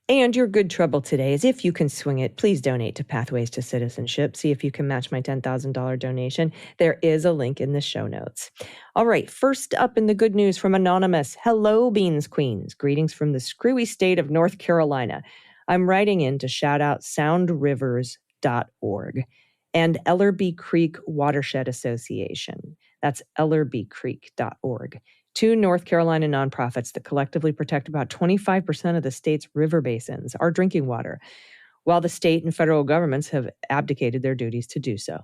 And your good trouble today is, if you can swing it, please donate to Pathways to Citizenship. See if you can match my $10,000 donation. There is a link in the show notes. All right, first up in the good news from Anonymous. Hello, Beans Queens. Greetings from the screwy state of North Carolina. I'm writing in to shout out soundrivers.org and Ellerby Creek Watershed Association. That's ellerbycreek.org. Two North Carolina nonprofits that collectively protect about 25% of the state's river basins, our drinking water, while the state and federal governments have abdicated their duties to do so.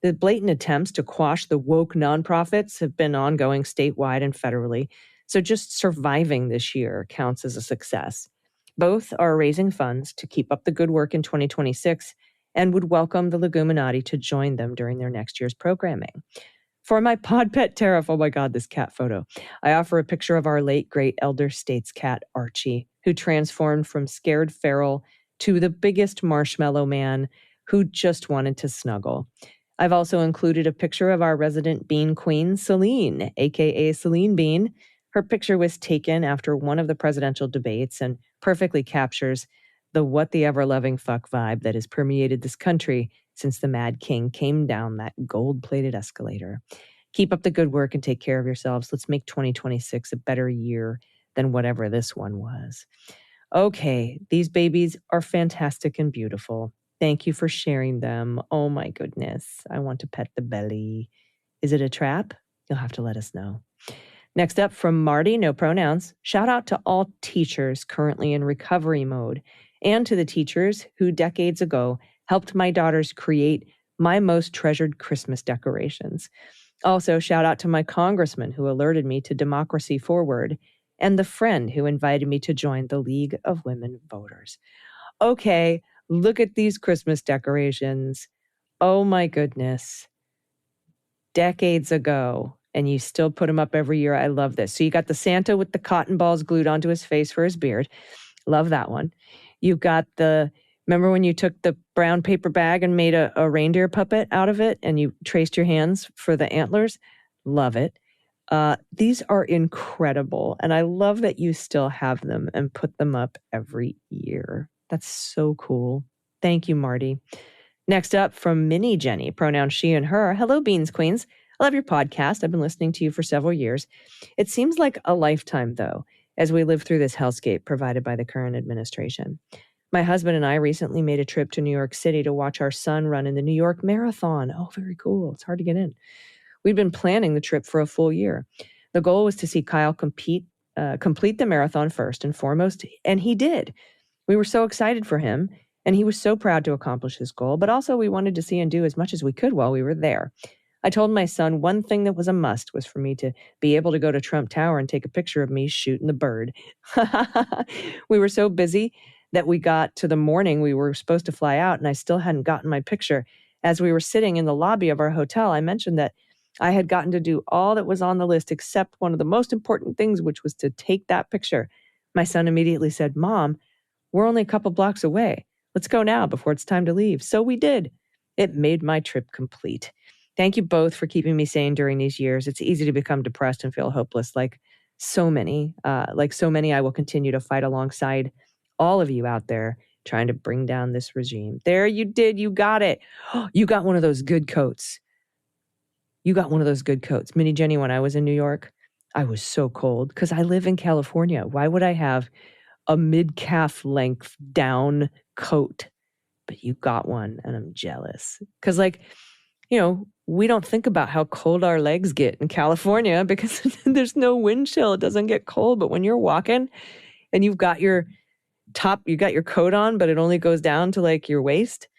The blatant attempts to quash the woke nonprofits have been ongoing statewide and federally, so just surviving this year counts as a success. Both are raising funds to keep up the good work in 2026 and would welcome the Leguminati to join them during their next year's programming. For my pod pet tariff, oh my God, this cat photo, I offer a picture of our late great elder states cat, Archie, who transformed from scared feral to the biggest marshmallow man who just wanted to snuggle. I've also included a picture of our resident bean queen, Celine, aka Celine Bean. Her picture was taken after one of the presidential debates and perfectly captures the what the ever-loving fuck vibe that has permeated this country since the Mad King came down that gold-plated escalator. Keep up the good work and take care of yourselves. Let's make 2026 a better year than whatever this one was. Okay, these babies are fantastic and beautiful. Thank you for sharing them. Oh my goodness. I want to pet the belly. Is it a trap? You'll have to let us know. Next up from Marty, no pronouns. Shout out to all teachers currently in recovery mode and to the teachers who decades ago helped my daughters create my most treasured Christmas decorations. Also, shout out to my congressman who alerted me to Democracy Forward and the friend who invited me to join the League of Women Voters. Okay, look at these Christmas decorations. Oh my goodness. Decades ago, and you still put them up every year. I love this. So you got the Santa with the cotton balls glued onto his face for his beard. Love that one. You got remember when you took the brown paper bag and made a reindeer puppet out of it and you traced your hands for the antlers? Love it. These are incredible. And I love that you still have them and put them up every year. That's so cool. Thank you, Marty. Next up from Minnie Jenny, pronouns she and her. Hello, Beans Queens. I love your podcast. I've been listening to you for several years. It seems like a lifetime, though, as we live through this hellscape provided by the current administration. My husband and I recently made a trip to New York City to watch our son run in the New York Marathon. Oh, very cool. It's hard to get in. We'd been planning the trip for a full year. The goal was to see Kyle complete the marathon first and foremost, and he did. We were so excited for him, and he was so proud to accomplish his goal, but also we wanted to see and do as much as we could while we were there. I told my son one thing that was a must was for me to be able to go to Trump Tower and take a picture of me shooting the bird. We were so busy that we got to the morning we were supposed to fly out, and I still hadn't gotten my picture. As we were sitting in the lobby of our hotel, I mentioned that I had gotten to do all that was on the list except one of the most important things, which was to take that picture. My son immediately said, "Mom, We're only a couple blocks away. Let's go now before it's time to leave. So we did. It made my trip complete. Thank you both for keeping me sane during these years. It's easy to become depressed and feel hopeless. Like so many, I will continue to fight alongside all of you out there trying to bring down this regime. There you did. You got it. You got one of those good coats. Mini Jenny, when I was in New York, I was so cold because I live in California. Why would I have a mid-calf length down coat? But you got one, and I'm jealous. Because, we don't think about how cold our legs get in California because there's no wind chill. It doesn't get cold. But when you're walking and you've got your coat on, but it only goes down to your waist,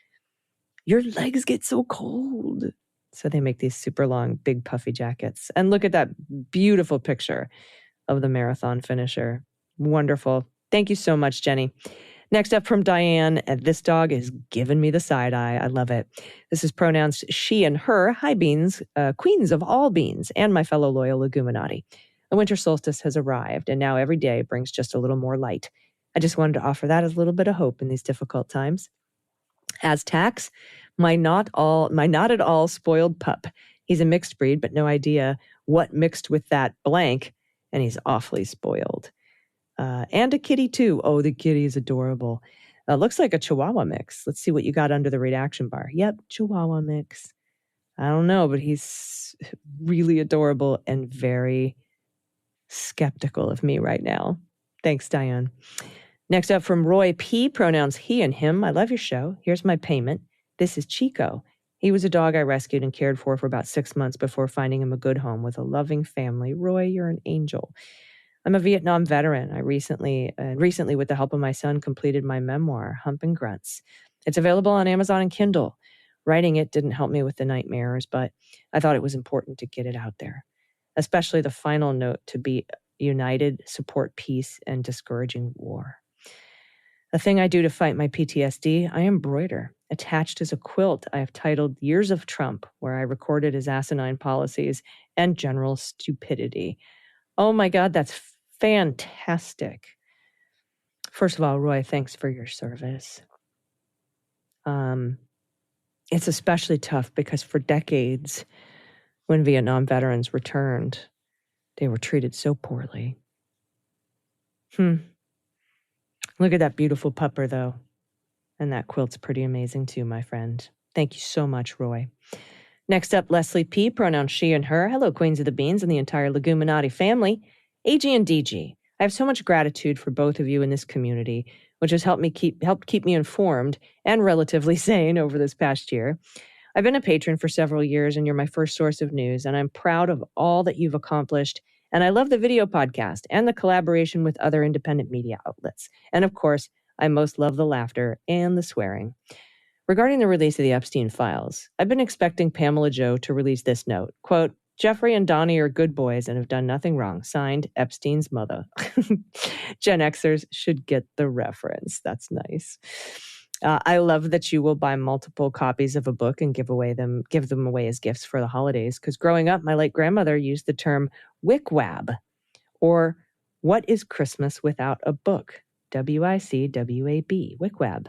your legs get so cold. So they make these super long, big puffy jackets. And look at that beautiful picture of the marathon finisher. Wonderful. Thank you so much, Jenny. Next up from Diane, this dog is giving me the side eye. I love it. This is pronounced she and her. Hi, beans, queens of all beans, and my fellow loyal leguminati. The winter solstice has arrived, and now every day brings just a little more light. I just wanted to offer that as a little bit of hope in these difficult times. As tax, my not at all spoiled pup. He's a mixed breed, but no idea what mixed with that blank, and he's awfully spoiled. And a kitty, too. Oh, the kitty is adorable. Looks like a Chihuahua mix. Let's see what you got under the redaction bar. Yep, Chihuahua mix. I don't know, but he's really adorable and very skeptical of me right now. Thanks, Diane. Next up from Roy P., pronouns he and him. I love your show. Here's my payment. This is Chico. He was a dog I rescued and cared for about 6 months before finding him a good home with a loving family. Roy, you're an angel. I'm a Vietnam veteran. I recently, with the help of my son, completed my memoir, Hump and Grunts. It's available on Amazon and Kindle. Writing it didn't help me with the nightmares, but I thought it was important to get it out there, especially the final note to be united, support peace, and discouraging war. The thing I do to fight my PTSD, I embroider. Attached is a quilt I have titled Years of Trump, where I recorded his asinine policies and general stupidity. Oh my God, that's fantastic. First of all, Roy, thanks for your service. It's especially tough because for decades, when Vietnam veterans returned, they were treated so poorly. Look at that beautiful pupper, though. And that quilt's pretty amazing, too, my friend. Thank you so much, Roy. Next up, Leslie P., pronouns she and her. Hello, Queens of the Beans and the entire Leguminati family. AG and DG. I have so much gratitude for both of you in this community, which has helped keep me informed and relatively sane over this past year. I've been a patron for several years, and you're my first source of news, and I'm proud of all that you've accomplished. And I love the video podcast and the collaboration with other independent media outlets. And of course, I most love the laughter and the swearing. Regarding the release of the Epstein Files, I've been expecting Pamela Joe to release this note. Quote, Jeffrey and Donnie are good boys and have done nothing wrong. Signed, Epstein's mother. Gen Xers should get the reference. That's nice. I love that you will buy multiple copies of a book and give them away as gifts for the holidays. Because growing up, my late grandmother used the term wickwab, or what is Christmas without a book? WICWAB, wickwab.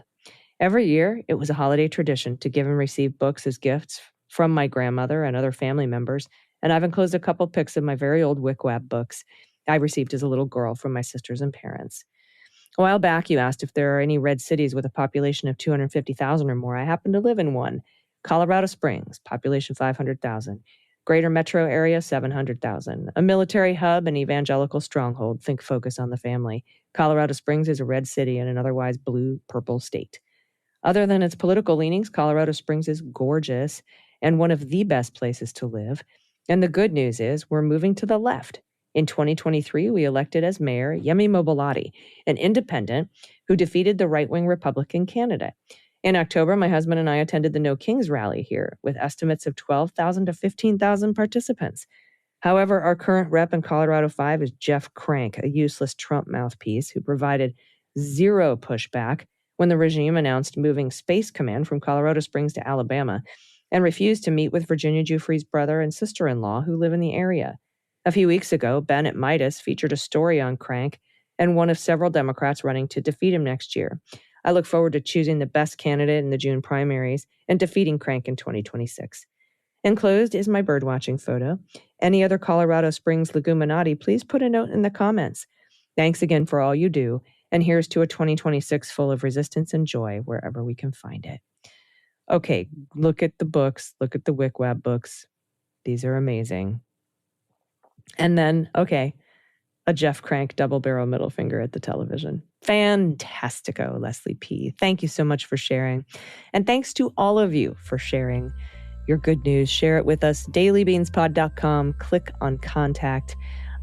Every year, it was a holiday tradition to give and receive books as gifts from my grandmother and other family members, and I've enclosed a couple pics of my very old wickwab books I received as a little girl from my sisters and parents. A while back, you asked if there are any red cities with a population of 250,000 or more. I happen to live in one. Colorado Springs, population 500,000. Greater metro area, 700,000. A military hub and evangelical stronghold. Think Focus on the Family. Colorado Springs is a red city in an otherwise blue-purple state. Other than its political leanings, Colorado Springs is gorgeous and one of the best places to live. And the good news is we're moving to the left. In 2023, we elected as mayor Yemi Mobolade, an independent who defeated the right-wing Republican candidate. In October, my husband and I attended the No Kings rally here with estimates of 12,000 to 15,000 participants. However, our current rep in Colorado 5 is Jeff Crank, a useless Trump mouthpiece who provided zero pushback when the regime announced moving Space Command from Colorado Springs to Alabama and refused to meet with Virginia Giuffre's brother and sister-in-law who live in the area. A few weeks ago, Ben at Midas featured a story on Crank and one of several Democrats running to defeat him next year. I look forward to choosing the best candidate in the June primaries and defeating Crank in 2026. Enclosed is my birdwatching photo. Any other Colorado Springs leguminati, please put a note in the comments. Thanks again for all you do, and here's to a 2026 full of resistance and joy wherever we can find it. Okay, look at the books. Look at the WICWAB books. These are amazing. And then, okay, a Jeff Crank double barrel middle finger at the television. Fantastico, Leslie P. Thank you so much for sharing. And thanks to all of you for sharing your good news. Share it with us. dailybeanspod.com. Click on contact.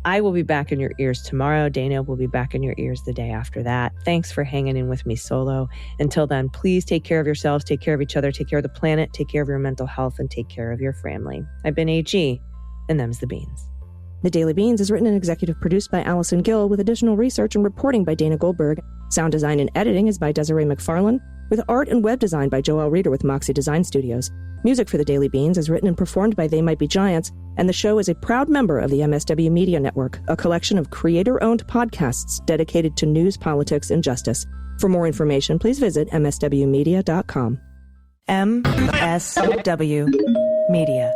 I will be back in your ears tomorrow. Dana will be back in your ears the day after that. Thanks for hanging in with me solo. Until then, please take care of yourselves, take care of each other, take care of the planet, take care of your mental health, and take care of your family. I've been AG, and them's the beans. The Daily Beans is written and executive produced by Allison Gill with additional research and reporting by Dana Goldberg. Sound design and editing is by Desiree McFarlane, with art and web design by Joelle Reeder with Moxie Design Studios. Music for The Daily Beans is written and performed by They Might Be Giants, and the show is a proud member of the MSW Media Network, a collection of creator-owned podcasts dedicated to news, politics, and justice. For more information, please visit mswmedia.com. MSW Media.